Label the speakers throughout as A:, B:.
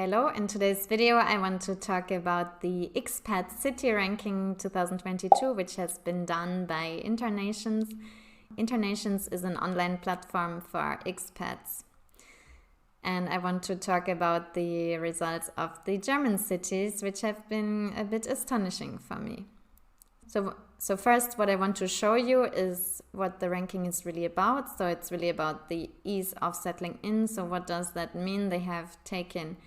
A: Hello, in today's video I want to talk about the Expats City Ranking 2022, which has been done by InterNations. InterNations is an online platform for expats. And I want to talk about the results of the German cities, which have been a bit astonishing for me. So first, what I want to show you is what the ranking is really about. So it's really about the ease of settling in. So what does that mean? They have taken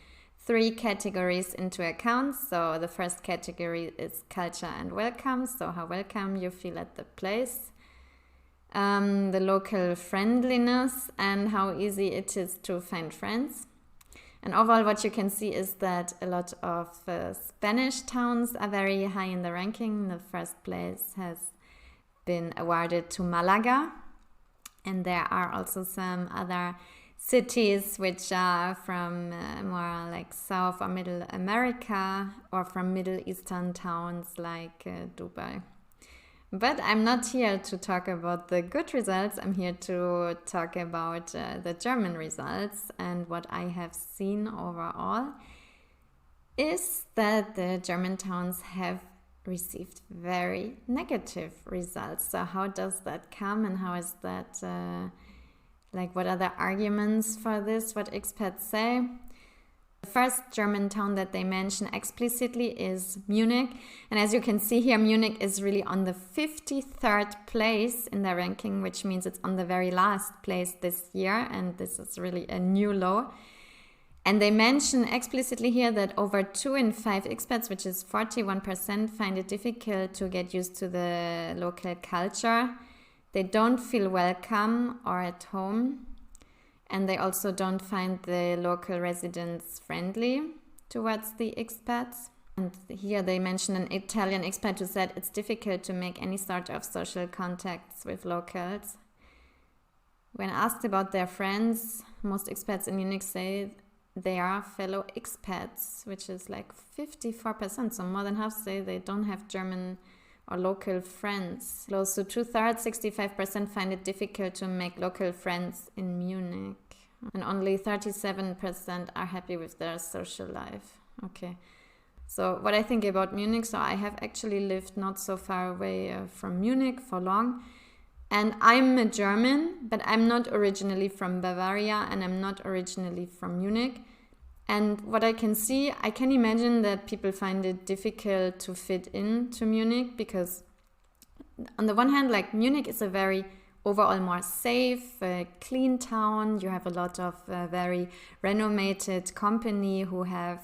A: 3 categories into account. So the first category is culture and welcome. So how welcome you feel at the place. The local friendliness and how easy it is to find friends. And overall what you can see is that a lot of Spanish towns are very high in the ranking. The first place has been awarded to Malaga. And there are also some other cities which are from more like South or Middle America or from Middle Eastern towns like Dubai. But I'm not here to talk about the good results. I'm here to talk about the German results. And what I have seen overall is that the German towns have received very negative results. So how does that come and how is that, what are the arguments for this, what expats say? The first German town that they mention explicitly is Munich. And as you can see here, Munich is really on the 53rd place in their ranking, which means it's on the very last place this year. And this is really a new low. And they mention explicitly here that over 2 in 5 expats, which is 41%, find it difficult to get used to the local culture. They don't feel welcome or at home. And they also don't find the local residents friendly towards the expats. And here they mention an Italian expat who said it's difficult to make any sort of social contacts with locals. When asked about their friends, most expats in Munich say they are fellow expats, which is like 54%. So more than half say they don't have German or local friends. Close to 2/3, 65% find it difficult to make local friends in Munich. And only 37% are happy with their social life. Okay. So what I think about Munich, so I have actually lived not so far away from Munich for long. And I'm a German, but I'm not originally from Bavaria and I'm not originally from Munich. And what I can see, I can imagine that people find it difficult to fit into Munich because on the one hand, like Munich is a very overall more safe, clean town. You have a lot of very renowned company who have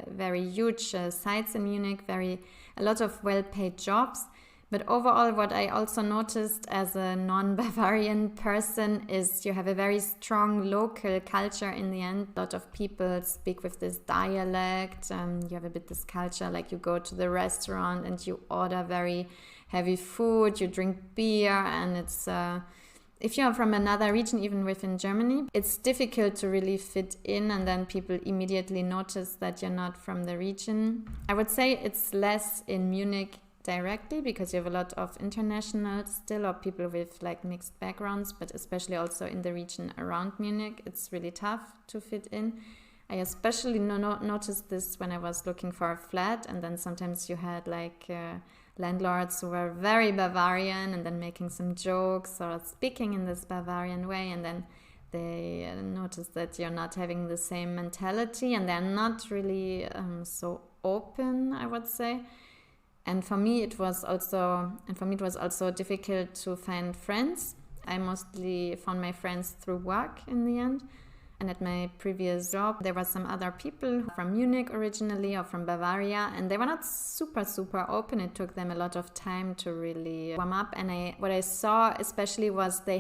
A: very huge sites in Munich, a lot of well-paid jobs. But overall, what I also noticed as a non-Bavarian person is you have a very strong local culture in the end. A lot of people speak with this dialect. You have a bit this culture, like you go to the restaurant and you order very heavy food, you drink beer, and it's if you're from another region, even within Germany, it's difficult to really fit in, and then people immediately notice that you're not from the region. I would say it's less in Munich directly because you have a lot of internationals still or people with like mixed backgrounds, but especially also in the region around Munich, it's really tough to fit in. I especially noticed this when I was looking for a flat, and then sometimes you had like landlords who were very Bavarian and then making some jokes or speaking in this Bavarian way, and then they notice that you're not having the same mentality and they're not really so open, I would say. And for me it was also difficult to find friends. I mostly found my friends through work in the end. And at my previous job, there were some other people from Munich originally or from Bavaria, and they were not super open. It took them a lot of time to really warm up. And what I saw especially was they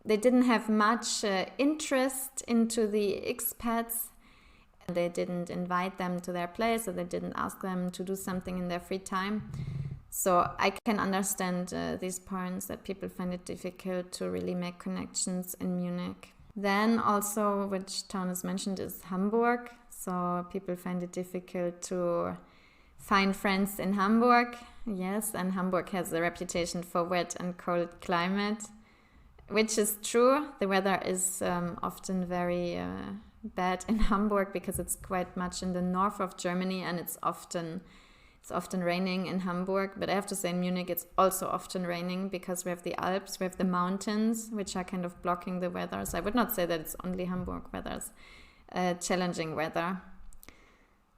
A: didn't have much interest into the expats. They didn't invite them to their place, or they didn't ask them to do something in their free time. So I can understand these points that people find it difficult to really make connections in Munich. Then also, which town is mentioned, is Hamburg. So people find it difficult to find friends in Hamburg. Yes, and Hamburg has a reputation for wet and cold climate, which is true. The weather is often very bad in Hamburg because it's quite much in the north of Germany and it's often raining in Hamburg. But I have to say in Munich it's also often raining because we have the Alps, we have the mountains, which are kind of blocking the weather. So I would not say that it's only Hamburg weather, it's challenging weather.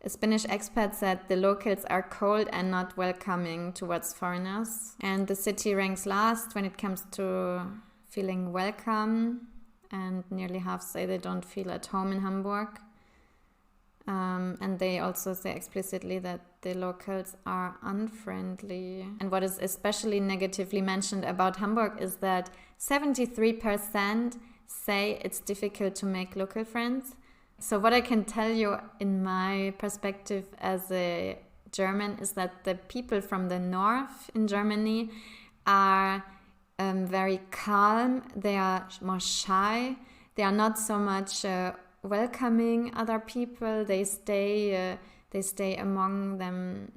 A: A Spanish expat said the locals are cold and not welcoming towards foreigners. And the city ranks last when it comes to feeling welcome. And nearly half say they don't feel at home in Hamburg. And they also say explicitly that the locals are unfriendly. And what is especially negatively mentioned about Hamburg is that 73% say it's difficult to make local friends. So what I can tell you in my perspective as a German is that the people from the north in Germany are very calm. They are more shy. They are not so much welcoming other people. They stay among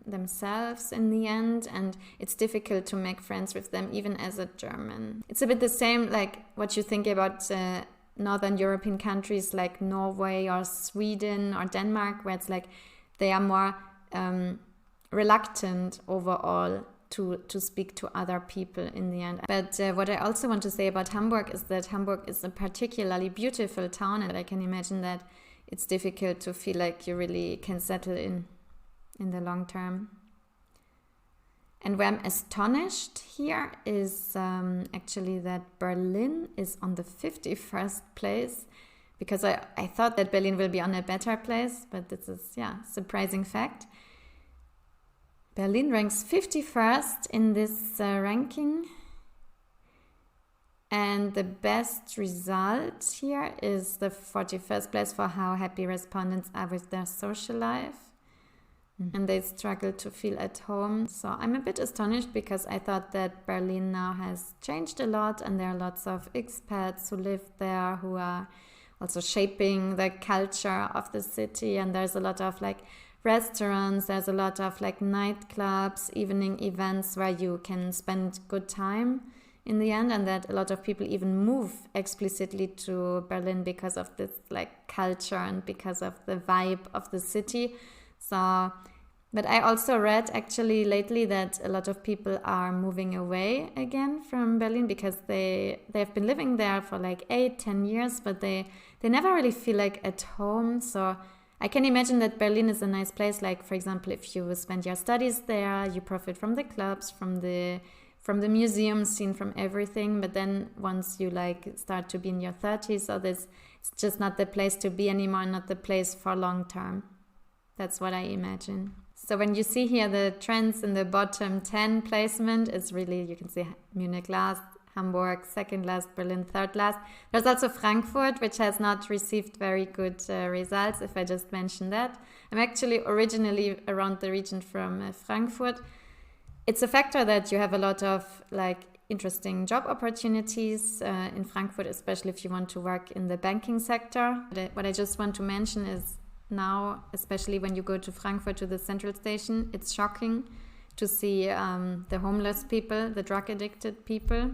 A: themselves in the end, and it's difficult to make friends with them even as a German. It's a bit the same like what you think about Northern European countries like Norway or Sweden or Denmark, where it's like they are more reluctant overall to speak to other people in the end. But what I also want to say about Hamburg is that Hamburg is a particularly beautiful town, and I can imagine that it's difficult to feel like you really can settle in the long term. And where I'm astonished here is actually that Berlin is on the 51st place, because I thought that Berlin will be on a better place, but this is, surprising fact. Berlin ranks 51st in this ranking. And the best result here is the 41st place for how happy respondents are with their social life. And they struggle to feel at home. So I'm a bit astonished because I thought that Berlin now has changed a lot and there are lots of expats who live there who are also shaping the culture of the city. And there's a lot of like restaurants, there's a lot of like nightclubs, evening events where you can spend good time in the end, and that a lot of people even move explicitly to Berlin because of this like culture and because of the vibe of the city. So, but I also read actually lately that a lot of people are moving away again from Berlin because they've been living there for like 8-10 years, but they never really feel like at home. So I can imagine that Berlin is a nice place. Like, for example, if you spend your studies there, you profit from the clubs, from the museum scene, from everything. But then once you like start to be in your 30s, so it's just not the place to be anymore, not the place for long term. That's what I imagine. So when you see here the trends in the bottom 10 placement, it's really, you can see Munich last, Hamburg second last, Berlin third last. There's also Frankfurt, which has not received very good results, if I just mention that. I'm actually originally around the region from Frankfurt. It's a factor that you have a lot of like interesting job opportunities in Frankfurt, especially if you want to work in the banking sector. What I just want to mention is now, especially when you go to Frankfurt to the central station, it's shocking to see the homeless people, the drug addicted people.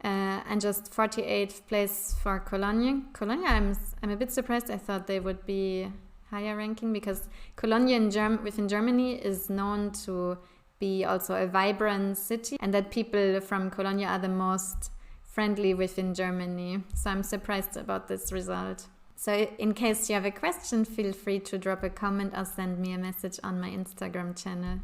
A: And just 48th place for Cologne. Cologne, I'm a bit surprised. I thought they would be higher ranking because Cologne within Germany is known to be also a vibrant city, and that people from Cologne are the most friendly within Germany. So I'm surprised about this result. So in case you have a question, feel free to drop a comment or send me a message on my Instagram channel.